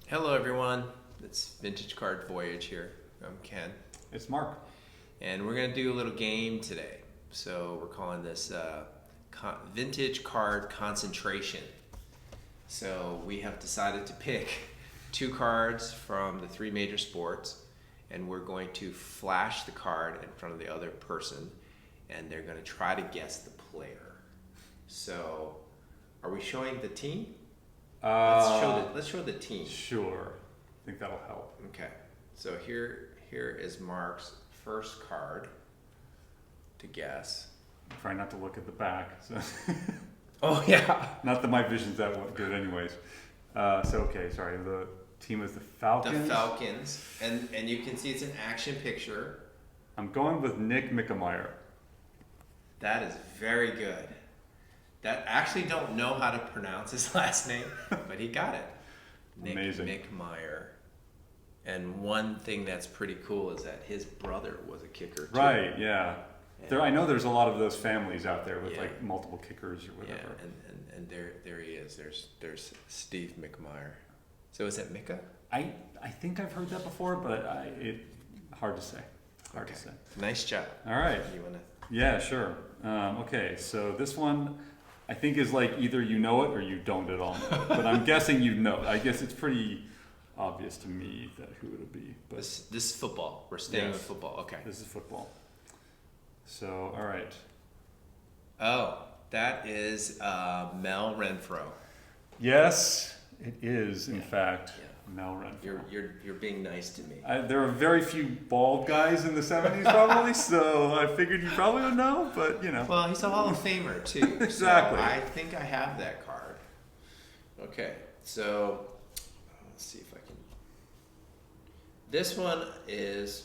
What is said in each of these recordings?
Hello, everyone. It's Vintage Card Voyage here. I'm Ken, It's Mark. and we're going to do a little game today. So we're calling this Vintage Card Concentration. So we have decided to pick two cards from the three major sports, and we're going to flash the card in front of the other person, and they're going to try to guess the player. So, are we showing the team? Let's show the team. Sure. I think that'll help. Okay. So here is Mark's first card to guess. Try not to look at the back. So Oh yeah. not that my vision's that good, anyways. Sorry. The team is the Falcons. The Falcons, and you can see it's an action picture. I'm going with Nick Mickemeyer. That is very good. That actually don't know how to pronounce his last name, but he got it. Amazing. Nick Meyer. And one thing that's pretty cool is that his brother was a kicker too. Right. Yeah. I know there's a lot of those families out there with Yeah. like multiple kickers or whatever. Yeah, and there he is. There's Steve McMeyer. So is that Micah? I think I've heard that before, but hard to say. Hard to say. Nice job. All right. You wanna? Yeah, sure. Okay, so this one I think is like either you know it or you don't at all know it. But I'm guessing you know. I guess it's pretty obvious to me that who it'll be. But This is football. We're staying Yes. with football. Okay. this is football. So, all right. Oh, that is Mel Renfro. Yes, it is in Yeah. fact Yeah. Mel Renfro. You're being nice to me. There are very few bald guys in the 70s probably, so I figured you probably would know, but you know. Well, he's a Hall of Famer too. Exactly. So I think I have that card. Okay, so let's see if I can. This one is.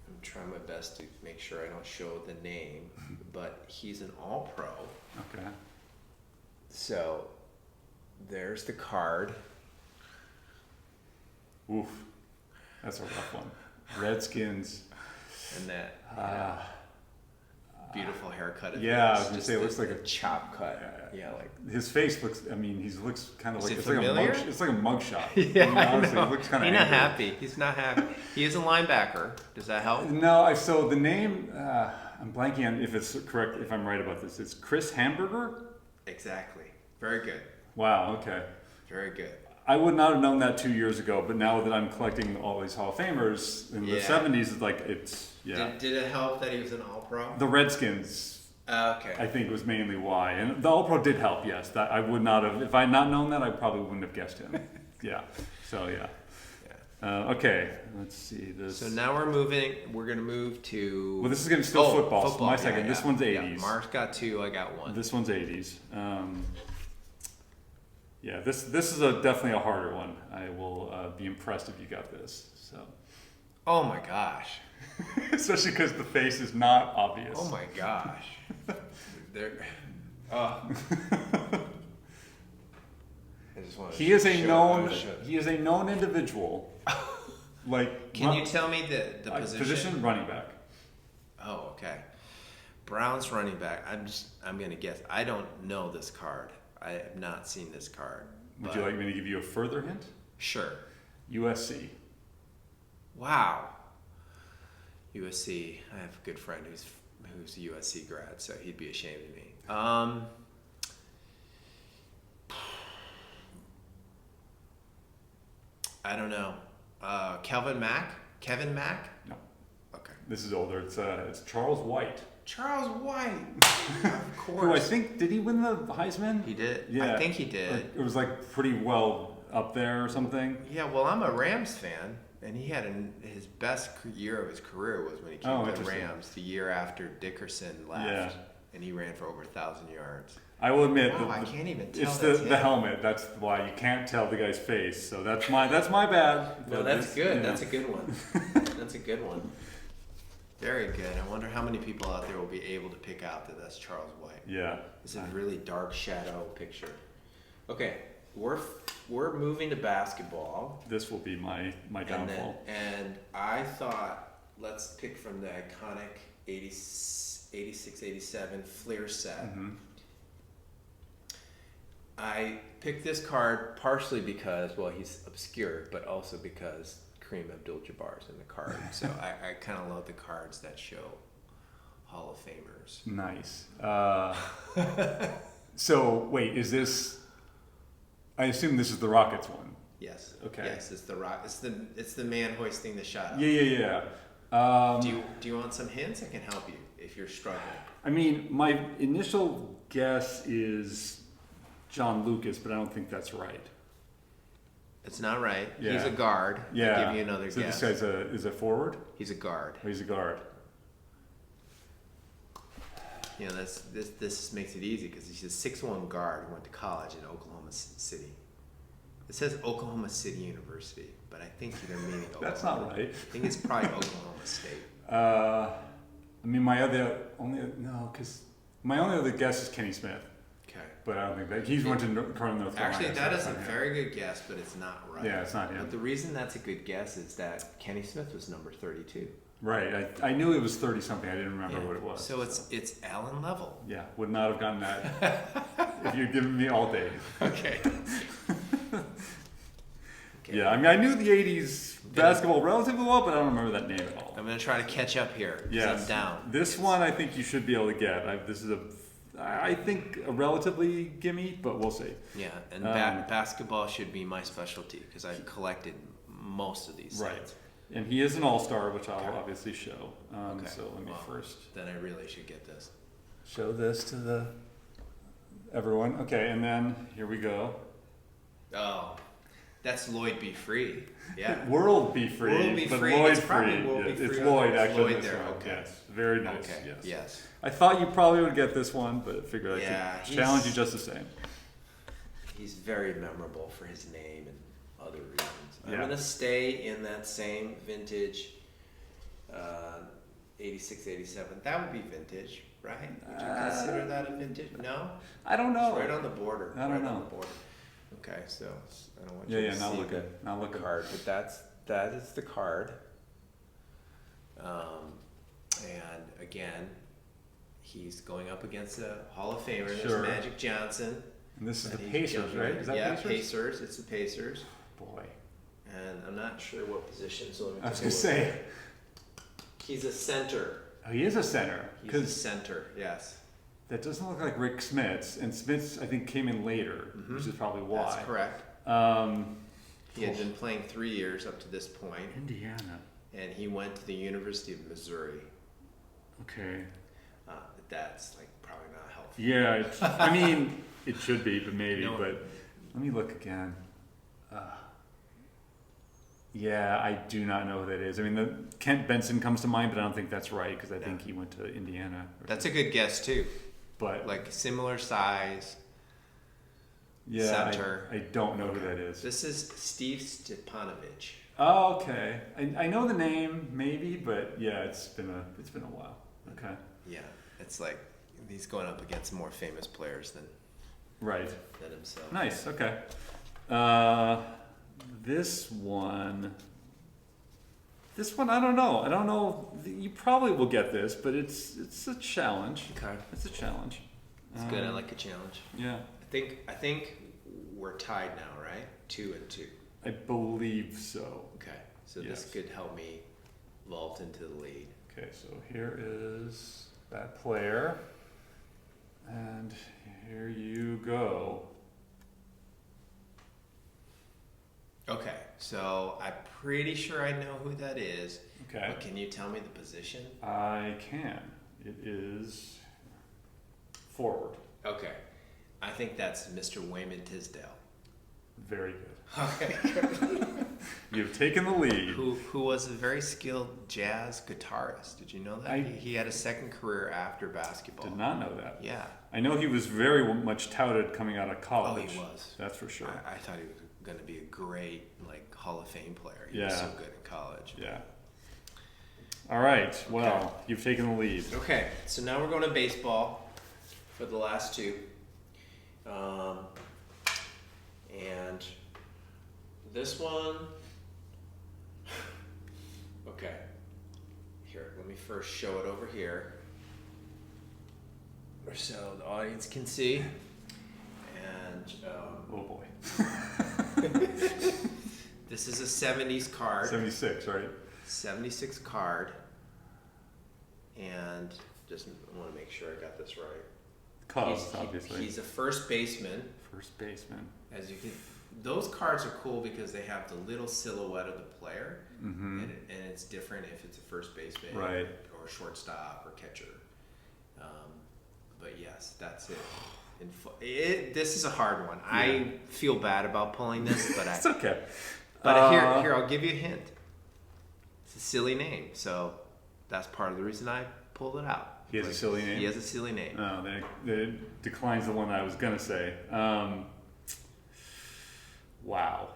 I'm trying my best to make sure I don't show the name, but he's an All-Pro. Okay. So there's the card. Oof. That's a rough one. Redskins. And that beautiful haircut. Of yeah, I his, was gonna just say it looks like a chop cut. Yeah, like his face looks. I mean, he looks kind of Is like it it's like a familiar? mug. It's like a mugshot. yeah. I mean, honestly, he looks kind of. He's not happy. He's not happy. He is a linebacker. Does that help? No, so the name. I'm blanking on if it's correct. If I'm right about this, it's Chris Hamburger. Exactly. Very good. Wow. Okay. Very good. I would not have known that 2 years ago, but now that I'm collecting all these Hall of Famers in the Yeah. 70s, it's like it's yeah. Did it help that he was an All-Pro? The Redskins, Okay. I think, was mainly why, and the All Pro did help. Yes, that I would not have if I had not known that, I probably wouldn't have guessed him. Yeah. So yeah. Okay. Let's see this. So now we're moving. We're gonna move to. Well, this is gonna still football. So my Yeah, second. This yeah. one's Yeah, 80s. Mark's got two. I got one. This one's 80s. Yeah, this is definitely a harder one. I will be impressed if you got this. So, Oh my gosh. especially because the face is not obvious. Oh my gosh. There. I just want to. He is a known. He is a known individual. Like. Can you tell me the position? Position running back. Oh, okay. Browns running back. I'm gonna guess. I don't know this card. I have not seen this card. Would you like me to give you a further hint? Sure. USC. Wow. USC. I have a good friend who's a USC grad, so he'd be ashamed of me. I don't know. Kevin Mack. No, Okay. this is older. It's Charles White. Charles White. Of course. Who I think did he win the Heisman? He did. Yeah. I think he did. It was like pretty well up there or something. Yeah, well, I'm a Rams fan, and he had his best year of his career was when he came to the interesting. Rams the year after Dickerson left, Yeah. and he ran for over 1,000 yards. I will admit Wow, that I can't even tell it's that's the him. helmet. That's why you can't tell the guy's face. So that's my bad. No, But that's it's, good. you know. That's a good one. That's a good one. Very good. I wonder how many people out there will be able to pick out that that's Charles White. Yeah. It's a really dark shadow picture. Okay, we're moving to basketball. This will be my downfall. And I thought, let's pick from the iconic 86, 87 Fleer set. Mm-hmm. I picked this card partially because, well, he's obscure, but also because Kareem Abdul-Jabbar's in the card. So I kind of love the cards that show Hall of Famers. Nice. So wait, is this? I assume this is the Rockets one. Yes. Okay. Yes, it's the rock. It's the man hoisting the shot up. Yeah. Yeah. Do you want some hints? I can help you if you're struggling. I mean, my initial guess is John Lucas, but I don't think that's right. It's not right. Yeah. He's a guard. Yeah. I'll give you another so guess. this guy's is a forward? He's a guard. Oh, he's a guard. You know, this makes it easy because he's a 6'1" guard who went to college in Oklahoma City. It says Oklahoma City University, but I think they're meaning Oklahoma. That's not right. I think it's probably Oklahoma State. I mean, my only other guess is Kenny Smith, Okay. but I don't think that he's went to North Carolina. Actually, so that that's is a not him. very good guess, but it's not right. Yeah, it's not him. But the reason that's a good guess is that Kenny Smith was number 32. Right. I knew it was 30 something. I didn't remember what it was. So it's Alan Level. Yeah, would not have gotten that if you'd given me all day. Okay. Yeah, I mean, I knew the 80s basketball relatively well, but I don't remember that name at all. I'm going to try to catch up here. 'Cause Yes. I'm down. This one I think you should be able to get. This is I think a relatively gimme, but we'll see. Yeah, and basketball should be my specialty because I've collected most of these. Right. sets. And he is an all-star, which I'll Okay. obviously show. Okay. So let me Well, first Then I really should get this. show this to everyone. Okay, and then here we go. Oh, that's Lloyd Be Free. Yeah. World Be Free, World Be but Free. Lloyd It's probably Free. World Be It's Free. Lloyd It's actually. Lloyd this there, one. okay. Yes, very nice. Okay. Yes. Yes. I thought you probably would get this one, but I figured Yeah, I could challenge you just the same. He's very memorable for his name and other reasons. I'm Yeah. gonna stay in that same vintage, 86, 87. That would be vintage, right? Would you consider that a vintage? No? I don't know. It's right on the border. I don't right know. on the border. Okay, so I don't want Yeah, you yeah, to not see looking. the, Not the looking. card, but that is the card. And again, he's going up against a Hall of Famer. Sure. There's Magic Johnson. And this is the and he's Pacers, jumping right? in. Is that yeah, Pacers? Pacers. It's the Pacers. Boy. And I'm not sure what position, so let me I was take a gonna look. say, He's a center. oh, he is a center. He's a Because center, yes. that doesn't look like Rick Smits. And Smits, I think, came in later, which is probably why. That's correct. Um, He had been playing 3 years up to this point, Indiana. and he went to the University of Missouri. Okay. That's like probably not helpful. Yeah, I mean, it should be, but maybe. No. But let me look again. Yeah, I do not know who that is. I mean, Kent Benson comes to mind, but I don't think that's right because I think he went to Indiana. That's a good guess too. But Like similar size. yeah, center. I don't know who that is. This is Steve Stepanovich. Oh, okay. I know the name, maybe, but yeah, it's been a while. Okay. Yeah, it's like he's going up against more famous players than Right. himself. Nice. Okay. This one, I don't know. I don't know. You probably will get this, but it's a challenge. Okay, It's a challenge. it's good. I like a challenge. Yeah, I think we're tied now, right? 2-2. I believe so. Okay, so Yes. this could help me vault into the lead. Okay, so here is that player, and here you go. Okay, so I'm pretty sure I know who that is. Okay, But can you tell me the position? I can. It is forward. Okay, I think that's Mr. Wayman Tisdale. Very good. Okay. You've taken the lead. who was a very skilled jazz guitarist. Did you know that? He had a second career after basketball. Did not know that. Yeah. I know he was very much touted coming out of Oh, college. he was. That's for sure. I thought he was going to be a great Hall of Fame player. He Yeah. was so good in college. Yeah. All right. Well, you've taken the lead. Okay, so now we're going to baseball for the last two. And this one, okay, here, let me first show it over here so the audience can see. And Oh boy. this is a 70s card. 76, right? 76 card. And just want to make sure I got this right. Cubs, obviously. He's a first baseman. First baseman. As you can, those cards are cool because they have the little silhouette of the player, and it's different if it's a first baseman, right, or shortstop or catcher. But yes, that's it. This is a hard one. Yeah. I feel bad about pulling this, but it's okay. But here, I'll give you a hint. It's a silly name, so that's part of the reason I pulled it out. He has a silly name? He has a silly name. Oh, that declines the one I was going to say. Wow.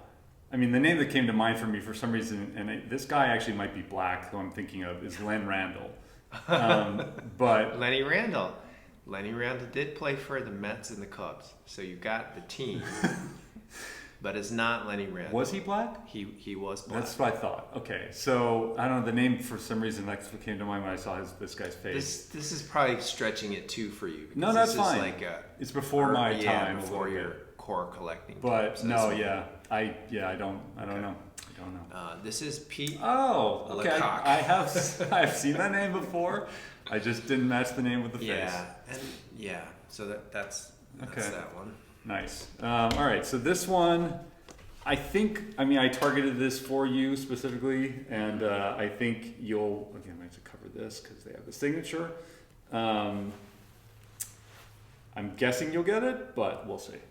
I mean, the name that came to mind for me for some reason, and this guy actually might be black, who I'm thinking of, is Len Randall. But Lenny Randall. Lenny Randall did play for the Mets and the Cubs, so you got the team. But it's not Lenny Randall. Was he black? He was black. That's what I thought. Okay, so I don't know, the name for some reason that's what came to mind when I saw this guy's face. This is probably stretching it too for you. No, that's fine. Like it's before my time. Before your core collecting. But so no, I don't know. This is Pete. Oh, okay. Lecoq. I've seen that name before. I just didn't match the name with the face. So that's that one. Nice. All right. So this one, I targeted this for you specifically, and I think you'll. Again, I have to cover this because they have the signature. I'm guessing you'll get it, but we'll see.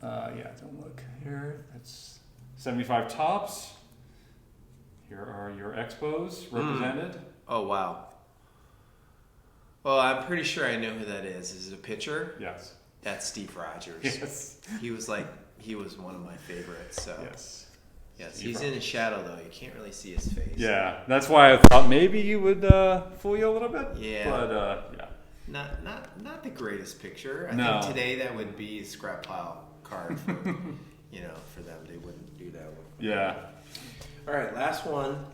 Don't look here. That's 75 tops. Here are your Expos represented. Oh, wow. Well, I'm pretty sure I know who that is. Is it a pitcher? Yes. That's Steve Rogers. Yes. He was one of my favorites. So. Yes. Yes, he's in his shadow though. You can't really see his face. Yeah, that's why I thought maybe you would fool you a little bit. Yeah. But Not the greatest picture. I think today that would be a scrap pile card for for them. They wouldn't do that one. Yeah. All right, last one.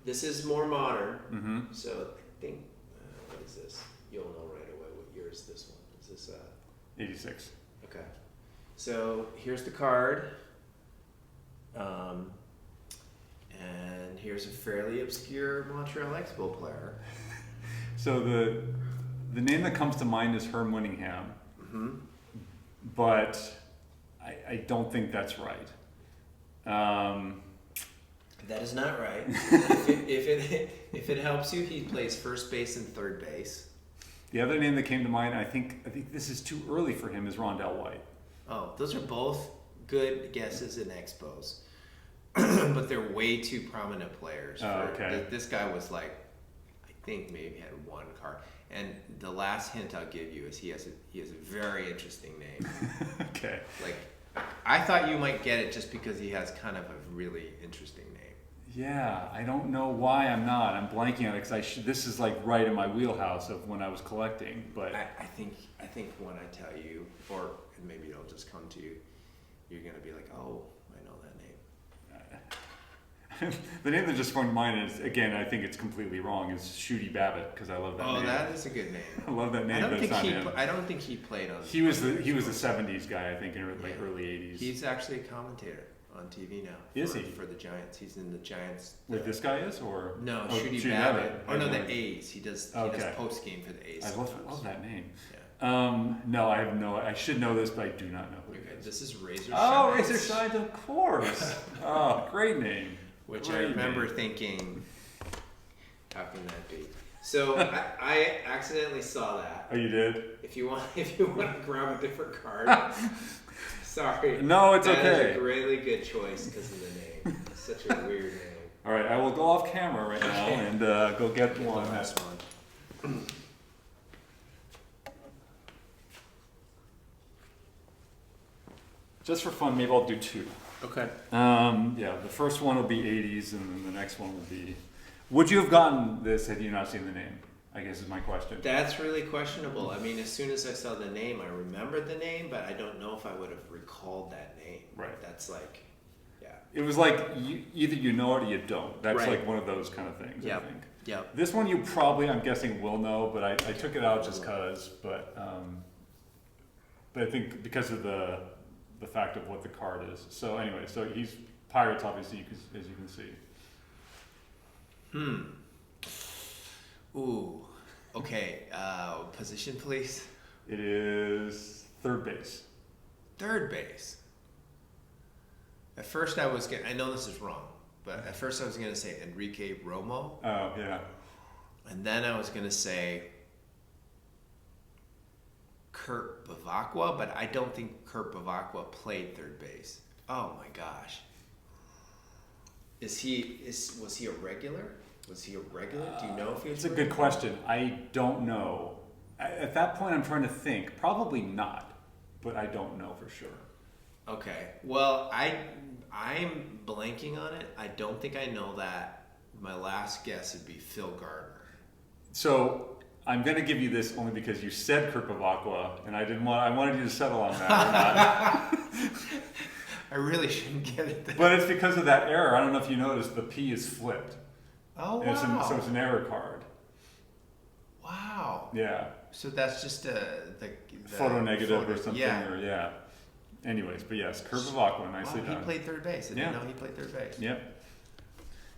This is more modern. Mm-hmm. So I think what is this? You'll know right away what year is this one. Is this 86. Okay. So here's the card. And here's a fairly obscure Montreal Expo player. So the name that comes to mind is Herm Winningham. Mm-hmm. But I don't think that's right. That is not right. if it helps you, he plays first base and third base. The other name that came to mind, I think this is too early for him, is Rondell White. Oh, those are both good guesses in Expos, but they're way too prominent players. Okay. This guy was I think maybe had one card. And the last hint I'll give you is he has a very interesting name. Okay. I thought you might get it just because he has kind of a really interesting name. Yeah, I don't know why I'm not. I'm blanking on it because this is right in my wheelhouse of when I was collecting. But I think when I tell you, or maybe it'll just come to you, you're gonna be like, oh, I know that name. The name that just sprung to mind is, again, I think it's completely wrong, is Shooty Babbitt, because I love that name. Oh, that is a good name. I love that name, but it's not him. I don't think he played on. He was the 70s guy, I think, in early 80s. He's actually a commentator on TV now. Is he? For the Giants. He's in the Giants. This guy is, or no, Shooty Babbitt. Oh no, the A's. He does post game for the A's. I love that name. Yeah. No, I have no. I should know this, but I do not know who it is. This is Razor Shines. Oh, Razor Shines, of course. Oh, great name. Which I remember thinking, how can that be? So I accidentally saw that. Oh, you did? If you want to grab a different card, sorry. No, it's okay. That is a really good choice because of the name. It's such a weird name. All right, I will go off camera right now and go get one. Last one. Just for fun, maybe I'll do two. Okay. The first one will be 80s, and then the next one will be. Would you have gotten this had you not seen the name? I guess is my question. That's really questionable. I mean, as soon as I saw the name, I remembered the name, but I don't know if I would have recalled that name. Right. That's Yeah. It was like either you know it or you don't. That's Right. like one of those kind of things. Yep. I think. Yep. This one you probably, I'm guessing, will know, but I took it out just cause. But I think because of the fact of what the card is. So anyway, so he's Pirates, obviously, as you can see. Ooh. Okay. Position, please. It is third base. Third base. At first, I know this is wrong, but at first I was gonna say Enrique Romo, Oh yeah. and then I was gonna say Kurt Bavacqua, but I don't think Kurt Bavacqua played third base. Oh my gosh. Was he a regular? Was he a regular? Do you know if he was? It's a good question. I don't know. At that point, I'm trying to think. Probably not, but I don't know for sure. Okay. Well, I'm blanking on it. I don't think I know that. My last guess would be Phil Gardner. So I'm going to give you this only because you said Kurt Bavacqua, and I wanted you to settle on that or not. I really shouldn't get it there. But it's because of that error. I don't know if you noticed the P is flipped. Oh, And wow. so it's an error card. Wow. Yeah. So that's just the Photo negative photo- or something. Yeah. Or yeah. Anyways, but yes, Kurt Bavacqua, nicely Wow, he done. played third base. I Yeah. didn't know he played third base. Yep.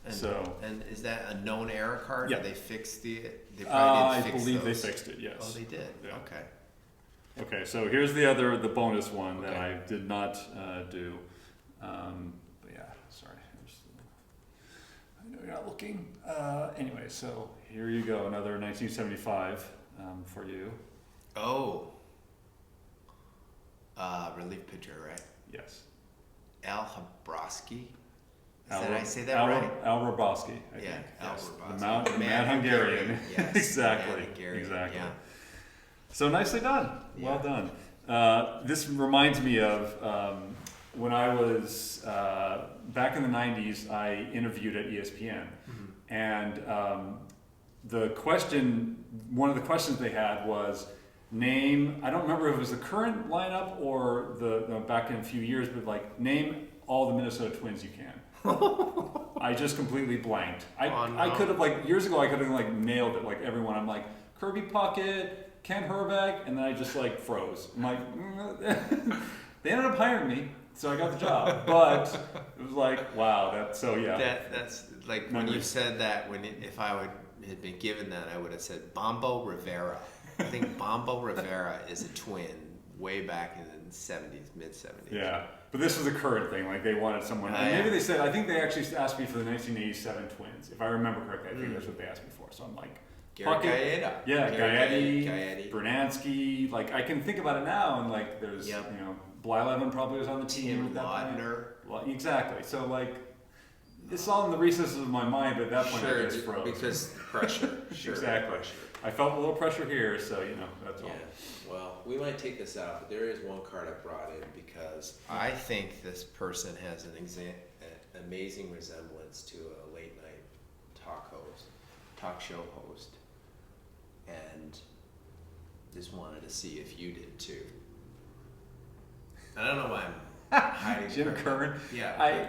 And, So- and is that a known error card? Yeah. Did they fix the? They I probably didn't fix believe those. they fixed it. Yes. Oh, they did. Yeah. Okay. Okay, so here's the bonus one that Okay. I did not do. But yeah, sorry. I know you're not looking. Anyway, so here you go, another 1975 for you. Oh. Relief pitcher, right? Yes. Al Habrowski. Al- Did I say that Al, right? Al Roboski, I Yeah, think. Al Yes. Roboski. The Mad Hungarian. Yes. Exactly. Mad Hungarian, Exactly. Yeah. So nicely done. Well Yeah. done. This reminds me of when I was back in the 90s, I interviewed at ESPN. And one of the questions they had was name, I don't remember if it was the current lineup or back in a few years, but like name all the Minnesota Twins you can. I just completely blanked. Oh, no. I could have years ago I could have nailed it, everyone. I'm like Kirby Puckett, Ken Herbeck, and then I just froze. I'm like, they ended up hiring me, so I got the job. But it was wow, that's That's when you Memories. said that. If I had been given that, I would have said Bombo Rivera. I think Bombo Rivera is a twin way back in the 70s, mid 70s. Yeah, but this was a current thing. They wanted someone. And maybe they said. I think they actually asked me for the 1987 Twins, if I remember correctly. I think that's what they asked me for. So I'm like, Gary Puckett, Gaeta. yeah, Gary Gaetti, Gaetti. Bernansky. I can think about it now, and there's Yep. Blyleven probably was on the team Tim at that point. Laudner. Well, exactly. So it's all in the recesses of my mind, but at that point I Sure, just froze. because the pressure. Sure, Exactly. pressure. I felt a little pressure here, so that's all. Yeah. Well, we might take this out, but there is one card I brought in because I think this person has an amazing resemblance to a late night talk show host, and just wanted to see if you did too. I don't know why I'm hiding. Jim from it. Curran. Yeah.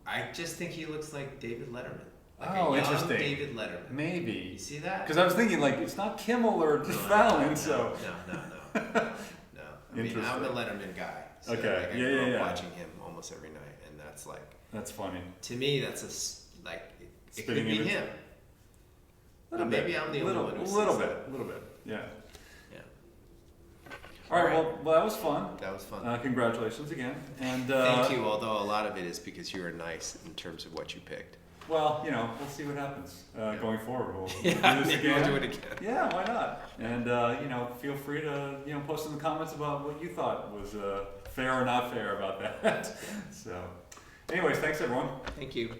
I just think he looks like David Letterman. Like Oh, a young interesting. David Letterman. You Maybe. see that? Because I was thinking, it's not Kimmel or Fallon, so. No. I mean, I'm a Interesting. Letterman guy. So Okay. I Yeah, grew up yeah. watching him almost every night, and that's That's funny. to me, that's it could Spitting be image? him. Little Maybe bit. I'm the only one who sees little that. bit. Yeah. Yeah. All right. Well, that was fun. That was fun. Congratulations again. And Thank you. Although a lot of it is because you were nice in terms of what you picked. Well, we'll see what happens going forward. We'll do Yeah, this maybe again. we'll do it again. Yeah, why not? And feel free to post in the comments about what you thought was fair or not fair about that. So, anyways, thanks everyone. Thank you.